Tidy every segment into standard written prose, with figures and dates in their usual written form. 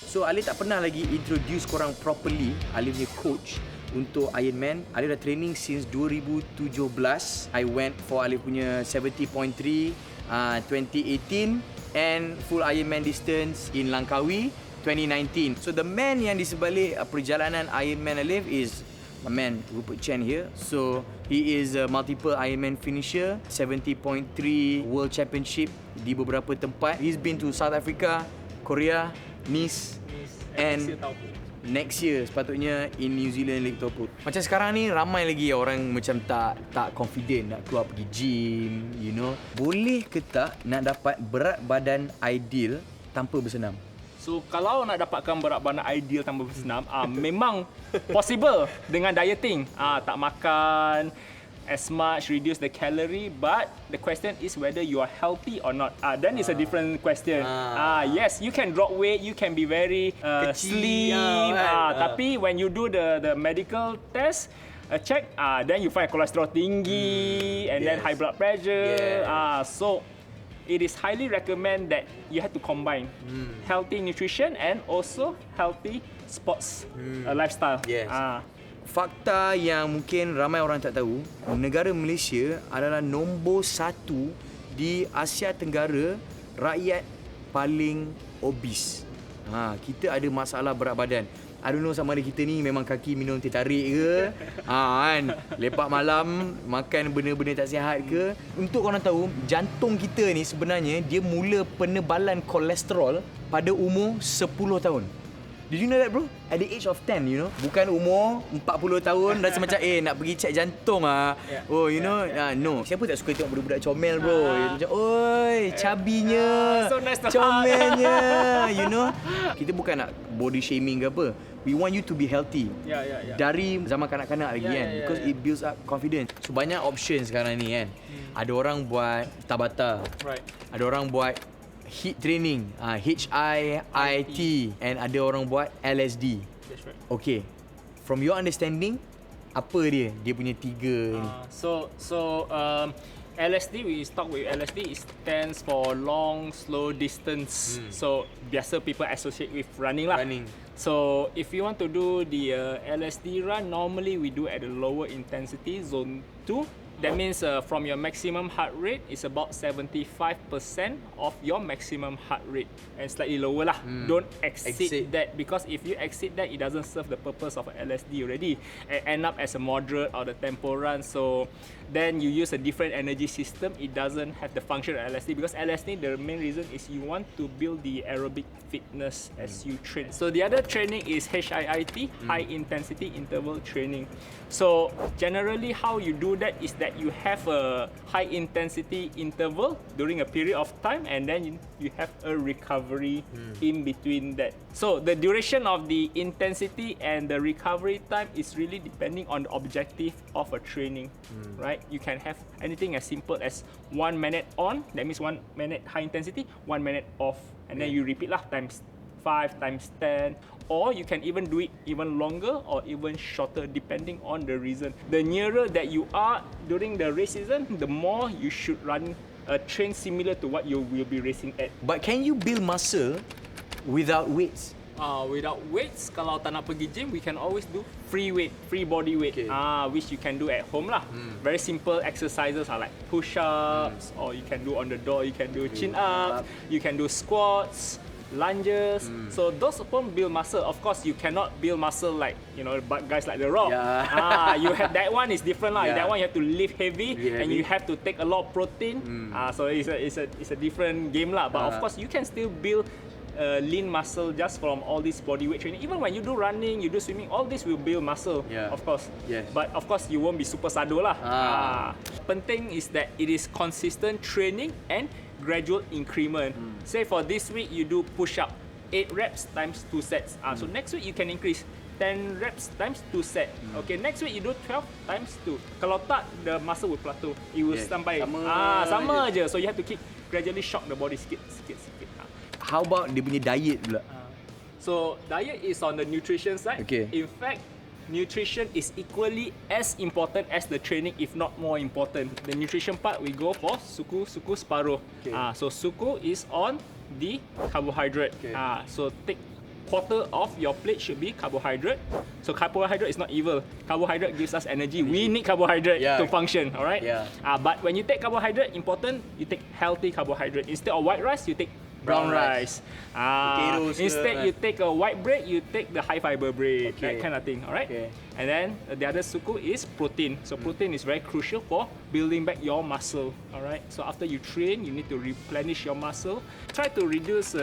So Alif tak pernah lagi introduce korang properly, Alif punya coach untuk Ironman. Alif dah training since 2017. I went for Alif punya 70.3 2018 and full Ironman distance in Langkawi 2019. So the man yang di sebalik perjalanan Ironman Alif is my man RUpert Chen here. So he is a multiple Ironman finisher, 70.3 World Championship di beberapa tempat. He's been to South Africa, Korea, Nice and next year sepatutnya in New Zealand Lake Taupo. Macam sekarang ni ramai lagi orang macam tak confident nak keluar pergi gym, you know. Boleh ke tak nak dapat berat badan ideal tanpa bersenam? So kalau nak dapatkan berat badan ideal tanpa bersenam, memang possible dengan dieting. Tak makan as much, reduce the calorie, but the question is whether you are healthy or not. Then it's a different question. Yes, you can drop weight, you can be very slim, tapi when you do the medical test, check, then you find cholesterol tinggi and then high blood pressure. So it is highly recommend that you have to combine healthy nutrition and also healthy sports lifestyle. Fakta yang mungkin ramai orang tak tahu, negara Malaysia adalah nombor 1 di Asia Tenggara rakyat paling obese. Kita ada masalah berat badan. I don't know sama ada kita ni memang kaki minum teh tarik ke, kan? Lepak malam, makan benda-benda tak sihat ke. Untuk korang tahu, jantung kita ni sebenarnya dia mula penebalan kolesterol pada umur 10 tahun. Did you know that, bro? At the age of 10, you know. Bukan umur 40 tahun rasa macam nak pergi check jantung no. Siapa tak suka tengok budak-budak comel, bro? Macam, oi, cabinya, so nice to comelnya, you know. Kita bukan nak body shaming ke apa. We want you to be healthy. Dari zaman kanak-kanak lagi kan. Because it builds up confidence. So banyak options sekarang ni kan. Ada orang buat Tabata. Ada orang buat HIIT training, HIIT, and ada orang buat LSD. That's right. Okay, from your understanding, apa dia punya tiga ni? LSD, we start with LSD, it stands for long slow distance. So biasa people associate with running lah. So if you want to do the LSD run, normally we do at a lower intensity, zone 2. That means from your maximum heart rate is about 75% of your maximum heart rate and slightly lower lah. Don't exceed that, because if you exceed that, it doesn't serve the purpose of LSD already. End up as a moderate or the tempo run. So then you use a different energy system. It doesn't have the function of LSD, because LSD, the main reason is you want to build the aerobic fitness as you train. So the other training is HIIT, high intensity interval training. So generally how you do that is that you have a high intensity interval during a period of time, and then you have a recovery in between that. So the duration of the intensity and the recovery time is really depending on the objective of a training, right? You can have anything as simple as 1 minute on, that means 1 minute high intensity, 1 minute off, and then you repeat lah times 5, times 10, or you can even do it even longer or even shorter depending on the reason. The nearer that you are during the race season, the more you should run train similar to what you will be racing at. But can you build muscle without weights? Without weights, kalau tak nak pergi gym, we can always do free weight, free body weight, which you can do at home lah. Very simple exercises are like push-ups, or you can do on the door, you can do chin-ups, you can do squats, lunges. So those pun build muscle. Of course, you cannot build muscle like, you know, guys like The Rock. You have that one is different lah. That one you have to lift heavy, and you have to take a lot of protein. So it's a different game lah. But of course, you can still build lean muscle just from all this body weight training. Even when you do running, you do swimming, all this will build muscle, of course. But of course, you won't be super sado lah. Penting is that it is consistent training and gradual increment. Say for this week, you do push-up 8 reps times 2 sets. So next week, you can increase 10 reps times 2 sets. Okay, next week you do 12 times 2. Kalau tak, the muscle will plateau. It will sampai sama je. So you have to keep gradually shock the body sikit. How about dia punya diet pula? So diet is on the nutrition side. In fact, nutrition is equally as important as the training, if not more important. The nutrition part, we go for suku separuh. So suku is on the carbohydrate. So take quarter of your plate should be carbohydrate. So carbohydrate is not evil. Carbohydrate gives us energy. We need carbohydrate to function, all right? But when you take carbohydrate, important, you take healthy carbohydrate. Instead of white rice, you take brown rice. Instead, you take a white bread, you take the high fiber bread, that kind of thing, all right? And then the other suku is protein. So protein is very crucial for building back your muscle, all right? So after you train, you need to replenish your muscle. Try to reduce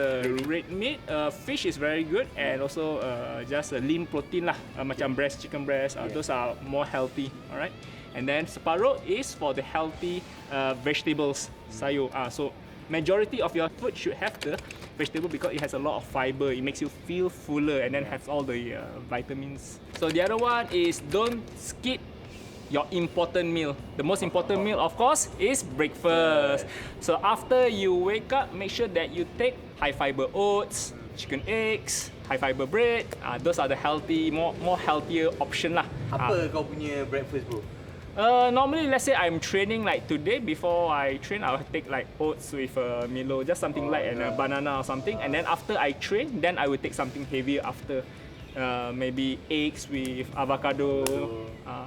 red meat. Fish is very good, and also just lean protein lah, macam breast, chicken breast. Those are more healthy, all right? And then separuh is for the healthy vegetables, sayur. So majority of your food should have the vegetable because it has a lot of fiber. It makes you feel fuller and then has all the vitamins. So the other one is don't skip your important meal. The most important meal, of course, is breakfast. So after you wake up, make sure that you take high fiber oats, chicken eggs, high fiber bread. Those are the healthy, more healthier option lah. Apa kau punya breakfast, bro? Normally, let's say I'm training like today. Before I train, I'll take like oats with Milo, just something light and a banana or something. And then after I train, then I will take something heavier after. Maybe eggs with avocado,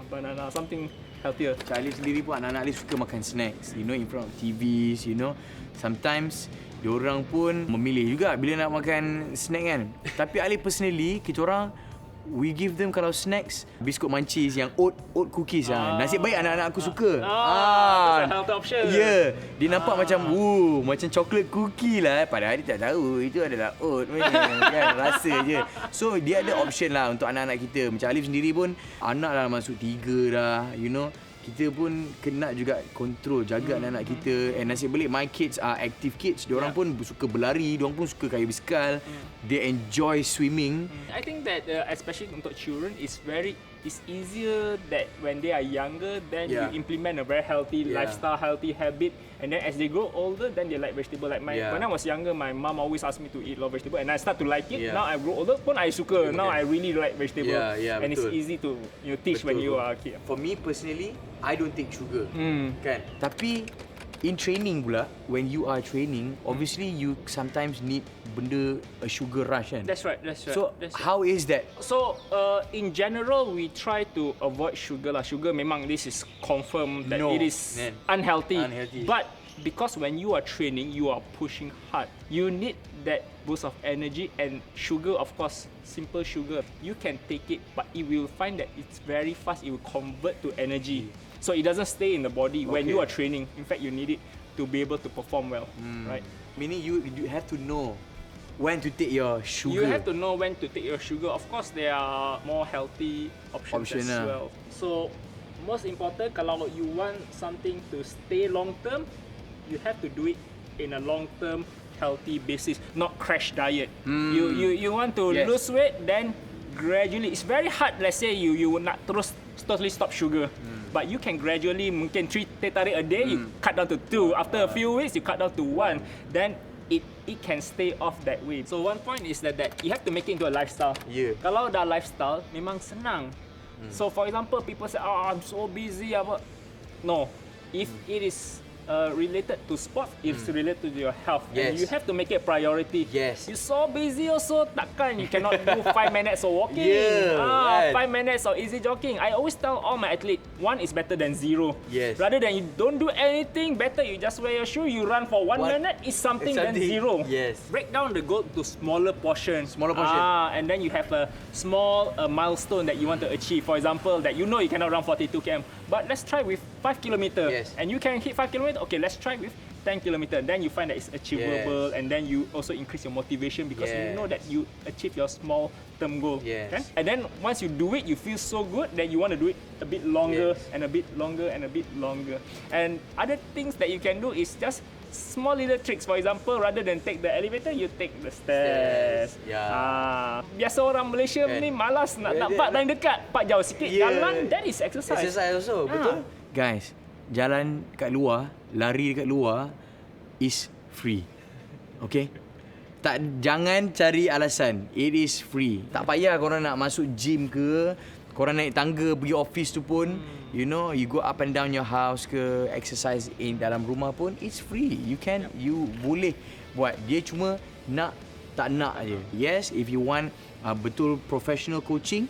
banana, something healthier. Alif sendiri pun, anak-anak Alif suka makan snacks, you know, in front of TVs, you know. Sometimes diorang pun memilih juga bila nak makan snack kan. Tapi Alif personally, kita orang we give them kalau snacks biskut mancis yang oat cookies nasib baik anak-anak aku suka. That's a healthy option. Dia nampak macam chocolate cookie lah, padahal dia tak tahu itu adalah oat kan, rasa je. So dia ada option lah untuk anak-anak kita. Macam Alif sendiri pun anak dah masuk 3 dah, you know. Kita pun kena juga control, jaga anak-anak kita. And nasib baik my kids are active kids. Diorang pun suka berlari, diorang pun suka kayu bisikal. They enjoy swimming. I think that especially untuk children, it's easier that when they are younger, then you implement a very healthy lifestyle, healthy habit. And then as they grow older, then they like vegetable. Like when I was younger, my mom always asked me to eat a lot of vegetable, and I start to like it. Now I grow older, pun I suka. Now I really like vegetable, and it's easy to teach when you are a kid. For me personally, I don't take sugar, kan. Tapi in training pula, when you are training, obviously you sometimes need benda a sugar rush kan. That's right. So how is that? So in general, we try to avoid sugar lah. Sugar memang this is confirmed that it is unhealthy. But because when you are training, you are pushing hard. You need that boost of energy, and sugar, of course, simple sugar, you can take it, but you will find that it's very fast. It will convert to energy. So it doesn't stay in the body when you are training. In fact, you need it to be able to perform well, right? Meaning you have to know when to take your sugar. You have to know when to take your sugar. Of course, there are more healthy options as well. So most important, kalau you want something to stay long term, you have to do it in a long term healthy basis, not crash diet. You want to lose weight, then gradually, it's very hard. Let's say you will not totally stop sugar. But you can gradually, mungkin 3 teh tarik a day, you cut down to 2. After a few weeks, you cut down to 1. Then it can stay off that way. So one point is that you have to make it into a lifestyle. Kalau dah lifestyle, memang senang. So for example, people say, I'm so busy. No, if it is related to sport, it's related to your health. And you have to make it a priority. You're so busy also, takkan you cannot do 5 minutes of walking. 5 minutes of easy jogging. I always tell all my athletes, 1 is better than 0. Rather than you don't do anything, better you just wear your shoe, you run for 1 minute, is something than 0. Break down the goal to smaller portions. And then you have a small milestone that you want to achieve. For example, that you know you cannot run 42 km, but let's try with 5 kilometers. And you can hit 5 kilometers. Okay, let's try with 10 kilometers. Then you find that it's achievable, and then you also increase your motivation because you know that you achieve your small term goal. Okay? And then once you do it, you feel so good that you want to do it a bit longer and a bit longer and a bit longer. And other things that you can do is just small little tricks. For example, rather than take the elevator, you take the stairs. Biasa orang Malaysia ni malas nak park paling dekat, park jauh sikit. Jalan, that is exercise. Exercise also, betul. Guys, jalan kat luar, lari dekat luar is free. Okay? Jangan cari alasan. It is free. Tak payah korang nak masuk gym ke, korang naik tangga pergi office tu pun, you know, you go up and down your house ke, exercise in dalam rumah pun, it's free. You boleh buat. Dia cuma nak tak nak je. Yes, if you want betul professional coaching,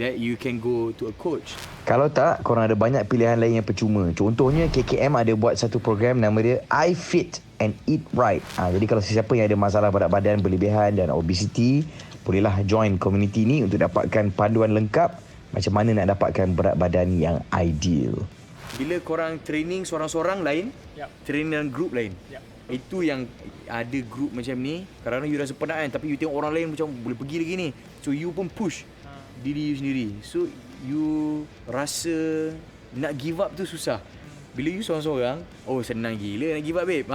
that you can go to a coach. Kalau tak, korang ada banyak pilihan lain yang percuma. Contohnya KKM ada buat satu program nama dia I Fit and Eat Right. Jadi kalau sesiapa yang ada masalah berat badan berlebihan dan obesity, bolehlah join community ni untuk dapatkan panduan lengkap macam mana nak dapatkan berat badan yang ideal. Bila korang training seorang-seorang lain, training dalam group lain. Itu yang ada group macam ni, kadang-kadang you rasa penat kan, tapi you tengok orang lain macam boleh pergi lagi ni. So you pun push diri you sendiri. So you rasa nak give up tu susah. Bila you seorang-seorang, oh senang gila nak give up babe.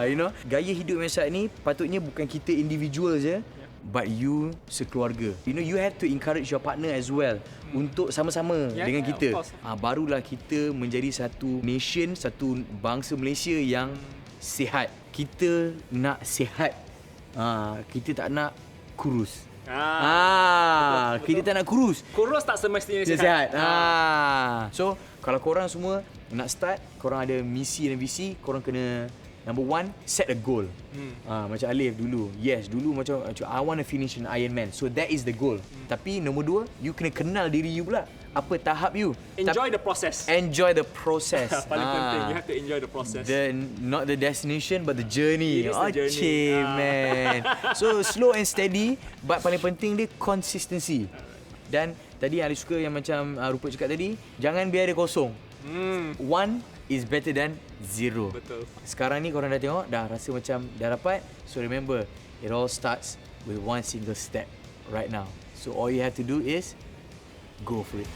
You know, gaya hidup yang saat ni patutnya bukan kita individual je, but you sekeluarga. You know, you have to encourage your partner as well untuk sama-sama dengan kita. Barulah kita menjadi satu nation, satu bangsa Malaysia yang sihat. Kita nak sihat. Kita tak nak kurus. Betul. Kita tak nak kurus. Kurus tak semestinya sihat. So, kalau korang semua nak start, korang ada misi dan visi, korang kena number one, set a goal. Macam Alif dulu. Yes, dulu macam I want to finish an IRONMAN. So that is the goal. Tapi nombor dua, you kena kenal diri you pula. Apa tahap you. Enjoy the process. Enjoy the process. Paling penting, you have to enjoy the process. Not the destination, but the journey. It is the journey. Man. So slow and steady, but paling penting dia consistency. Dan tadi Alif suka yang macam RUpert cakap tadi, jangan biar dia kosong. One is better than zero. Betul. Sekarang ni korang dah tengok, dah rasa macam dah dapat. So remember, it all starts with one single step right now. So all you have to do is go for it.